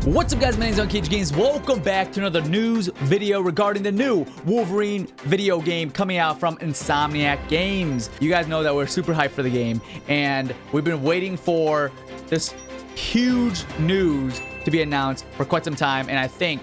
What's up, guys? My name is unCAGEDgamez. Welcome back to another news video regarding the new Wolverine video game coming out from Insomniac Games. You guys know that we're super hyped for the game, and we've been waiting for this huge news to be announced for quite some time, and I think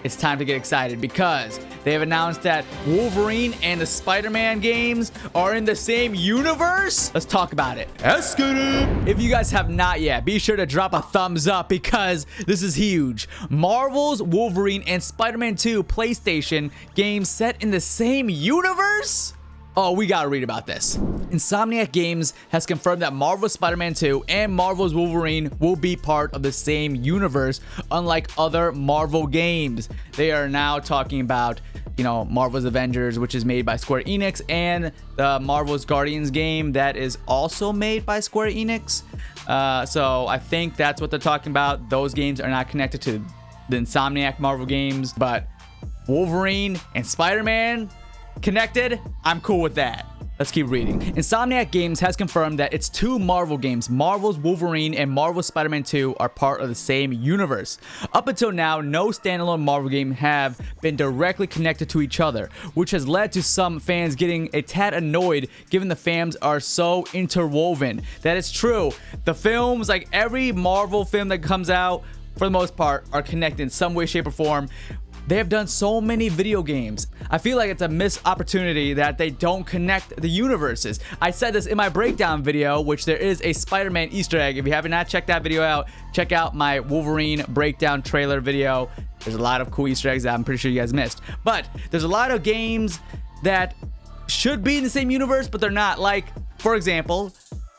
it's time to get excited because they have announced that Wolverine and the Spider-Man games are in the same universe. Let's talk about it. Let's get it. If you guys have not yet, be sure to drop a thumbs up because this is huge. Marvels Wolverine and Spider-Man 2 PlayStation games set in the same universe? Oh, we gotta read about this. Insomniac Games has confirmed that Marvel's Spider-Man 2 and Marvel's Wolverine will be part of the same universe, unlike other Marvel games. They are now talking about, you know, Marvel's Avengers, which is made by Square Enix, and the Marvel's Guardians game that is also made by Square Enix. So I think that's what they're talking about. Those games are not connected to the Insomniac Marvel games, but Wolverine and Spider-Man connected, I'm cool with that. Let's keep reading. Insomniac Games has confirmed that its two Marvel games, Marvel's Wolverine and Marvel's Spider-Man 2, are part of the same universe. Up until now, no standalone Marvel game have been directly connected to each other, which has led to some fans getting a tad annoyed given the fans are so interwoven. That is true. The films, like every Marvel film that comes out, for the most part, are connected in some way, shape, or form. They have done so many video games. I feel like it's a missed opportunity that they don't connect the universes. I said this in my breakdown video, which there is a Spider-Man Easter egg. If you have not checked that video out, check out my Wolverine breakdown trailer video. There's a lot of cool Easter eggs that I'm pretty sure you guys missed. But there's a lot of games that should be in the same universe, but they're not. Like, for example,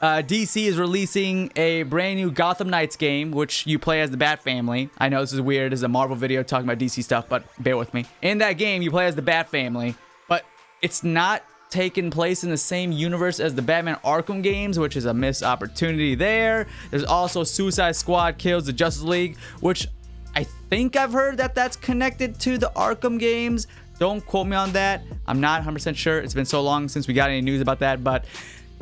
DC is releasing a brand new Gotham Knights game, which you play as the Bat Family. I know this is weird. This is a Marvel video talking about DC stuff, but bear with me. In that game, you play as the Bat Family, but it's not taking place in the same universe as the Batman Arkham games, which is a missed opportunity there. There's also Suicide Squad Kills the Justice League, which I think I've heard that that's connected to the Arkham games. Don't quote me on that. I'm not 100% sure. It's been so long since we got any news about that, but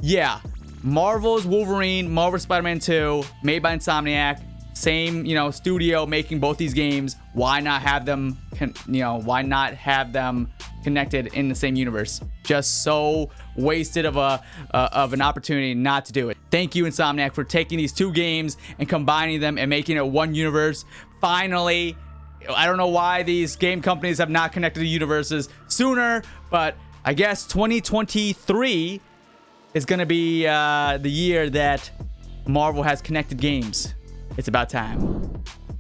yeah. Marvel's Wolverine, Marvel's Spider-Man 2, made by Insomniac, same, you know, studio making both these games. Why not have them, why not have them connected in the same universe? Just so wasted of an opportunity not to do it. Thank you, Insomniac, for taking these two games and combining them and making it one universe. Finally, I don't know why these game companies have not connected the universes sooner, but I guess 2023 is going to be the year that Marvel has connected games. It's about time.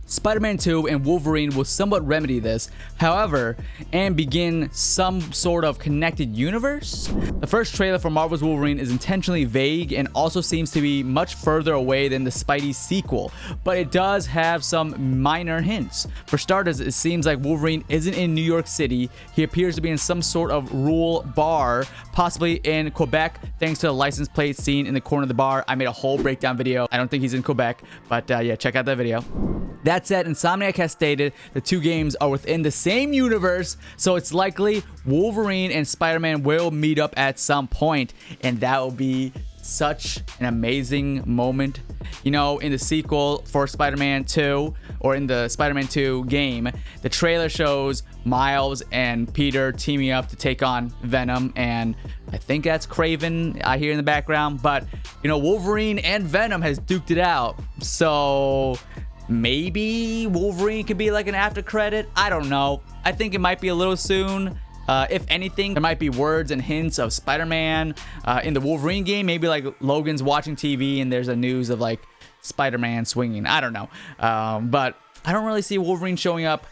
Spider-Man 2 and Wolverine will somewhat remedy this, however, and begin some sort of connected universe. The first trailer for Marvel's Wolverine is intentionally vague and also seems to be much further away than the Spidey sequel, but it does have some minor hints. For starters, it seems like Wolverine isn't in New York City. He appears to be in some sort of rural bar, possibly in Quebec, thanks to the license plate seen in the corner of the bar. I made a whole breakdown video. I don't think he's in Quebec, but yeah, check out that video. That said, Insomniac has stated the two games are within the same universe, so it's likely Wolverine and Spider-Man will meet up at some point, and that will be such an amazing moment. You know, in the sequel for Spider-Man 2, or in the Spider-Man 2 game, the trailer shows Miles and Peter teaming up to take on Venom, and I think that's Craven I hear in the background, but, you know, Wolverine and Venom has duked it out, so maybe Wolverine could be like an after credit. I don't know. I think it might be a little soon. If anything, there might be words and hints of Spider-Man in the Wolverine game. Maybe like Logan's watching TV and there's a news of like Spider-Man swinging. I don't know. But I don't really see Wolverine showing up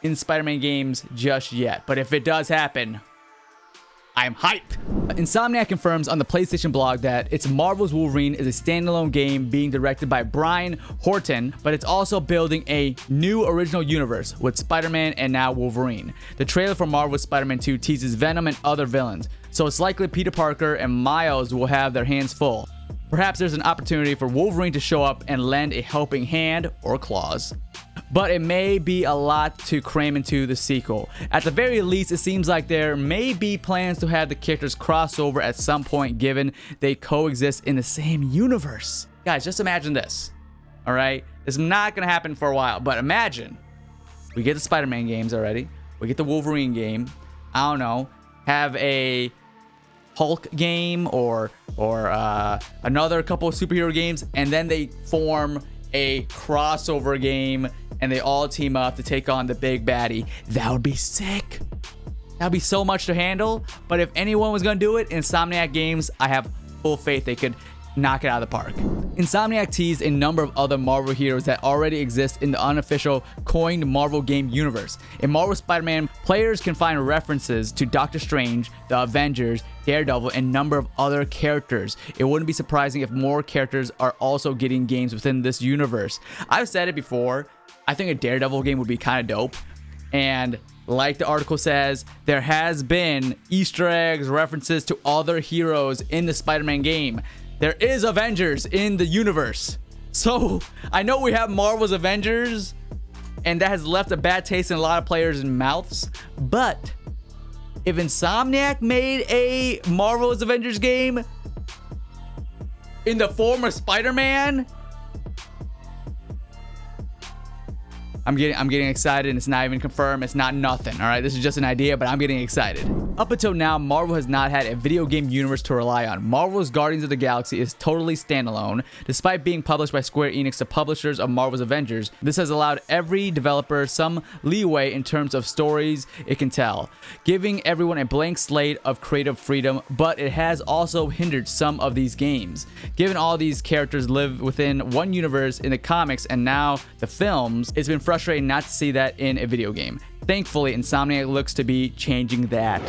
in Spider-Man games just yet. But if it does happen, I'm hyped. Insomniac confirms on the PlayStation blog that its Marvel's Wolverine is a standalone game being directed by Brian Horton, but it's also building a new original universe with Spider-Man and now Wolverine. The trailer for Marvel's Spider-Man 2 teases Venom and other villains, so it's likely Peter Parker and Miles will have their hands full. Perhaps there's an opportunity for Wolverine to show up and lend a helping hand or claws. But it may be a lot to cram into the sequel. At the very least, it seems like there may be plans to have the characters cross over at some point given they coexist in the same universe. Guys, just imagine this. All right? It's not gonna happen for a while. But imagine we get the Spider-Man games already. We get the Wolverine game. I don't know. Have a Hulk game or another couple of superhero games, and then they form a crossover game and they all team up to take on the big baddie. That would be sick. That would be so much to handle. But if anyone was gonna do it, Insomniac Games, I have full faith they could knock it out of the park. Insomniac teased a number of other Marvel heroes that already exist in the unofficial coined Marvel game universe. In Marvel Spider-Man, players can find references to Doctor Strange, the Avengers, Daredevil, and a number of other characters. It wouldn't be surprising if more characters are also getting games within this universe. I've said it before, I think a Daredevil game would be kind of dope. And like the article says, there has been Easter eggs, references to other heroes in the Spider-Man game. There is Avengers in the universe. So I know we have Marvel's Avengers, and that has left a bad taste in a lot of players' mouths. But if Insomniac made a Marvel's Avengers game in the form of Spider-Man, I'm getting excited, and it's not even confirmed. It's not nothing, all right? This is just an idea, but I'm getting excited. Up until now, Marvel has not had a video game universe to rely on. Marvel's Guardians of the Galaxy is totally standalone. Despite being published by Square Enix, the publishers of Marvel's Avengers, this has allowed every developer some leeway in terms of stories it can tell, giving everyone a blank slate of creative freedom, but it has also hindered some of these games. Given all these characters live within one universe in the comics and now the films, it's been frustrating not to see that in a video game. Thankfully, Insomniac looks to be changing that.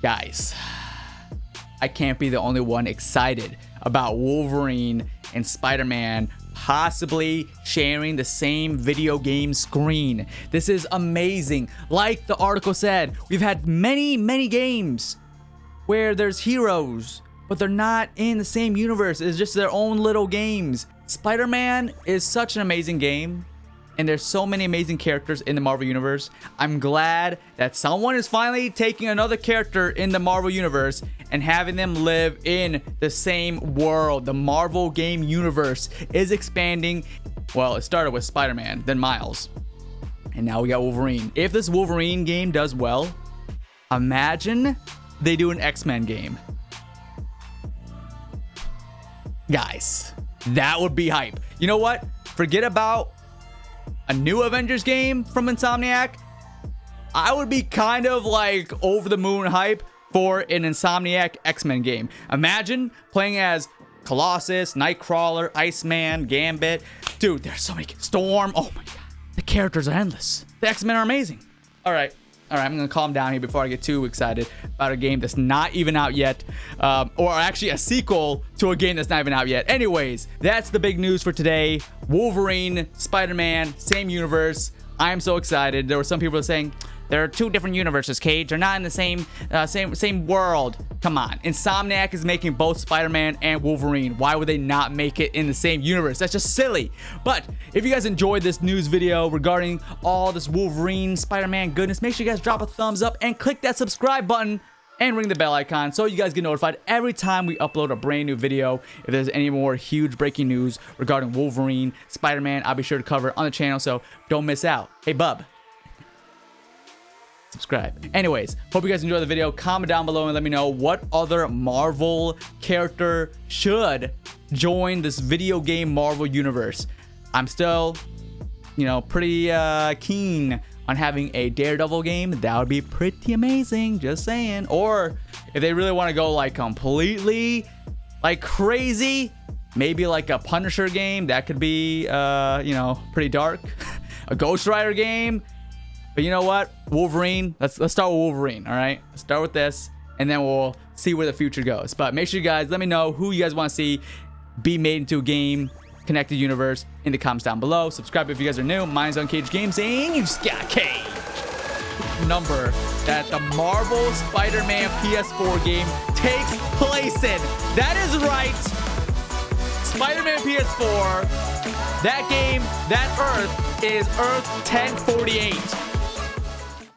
Guys, I can't be the only one excited about Wolverine and Spider-Man possibly sharing the same video game screen. This is amazing. Like the article said, we've had many games where there's heroes, but they're not in the same universe. It's just their own little games. Spider-Man is such an amazing game, and there's so many amazing characters in the Marvel Universe. I'm glad that someone is finally taking another character in the Marvel Universe and having them live in the same world. The Marvel game universe is expanding. Well, it started with Spider-Man, then Miles, and now we got Wolverine. If this Wolverine game does well, imagine they do an X-Men game. Guys, that would be hype. You know what? Forget about a new Avengers game from Insomniac. I would be kind of like over the moon hype for an Insomniac X-Men game. Imagine playing as Colossus, Nightcrawler, Iceman, Gambit. Dude, there's so many. Storm. Oh my god. The characters are endless. The X-Men are amazing. All right, I'm gonna calm down here before I get too excited about a game that's not even out yet, or actually a sequel to a game that's not even out yet. Anyways, that's the big news for today. Wolverine, Spider-Man, same universe. I'm so excited. There were some people saying there are two different universes, Cage. They're not in the same world. Come on. Insomniac is making both Spider-Man and Wolverine. Why would they not make it in the same universe? That's just silly. But if you guys enjoyed this news video regarding all this Wolverine, Spider-Man goodness, make sure you guys drop a thumbs up and click that subscribe button and ring the bell icon so you guys get notified every time we upload a brand new video. If there's any more huge breaking news regarding Wolverine, Spider-Man, I'll be sure to cover it on the channel, so don't miss out. Hey, bub. Subscribe. Anyways, hope you guys enjoyed the video. Comment down below and let me know what other Marvel character should join this video game Marvel universe. I'm still, pretty keen on having a Daredevil game. That would be pretty amazing, just saying. Or if they really want to go like completely like crazy, maybe like a Punisher game. That could be pretty dark. A Ghost Rider game. But you know what? Wolverine. Let's start with Wolverine, all right? Let's start with this, and then we'll see where the future goes. But make sure you guys let me know who you guys want to see be made into a game, connected universe in the comments down below. Subscribe if you guys are new. Mine's unCAGEDgamez, and you just got Cage. Number that the Marvel Spider-Man PS4 game takes place in. That is right. Spider-Man PS4. That game, that Earth is Earth 1048.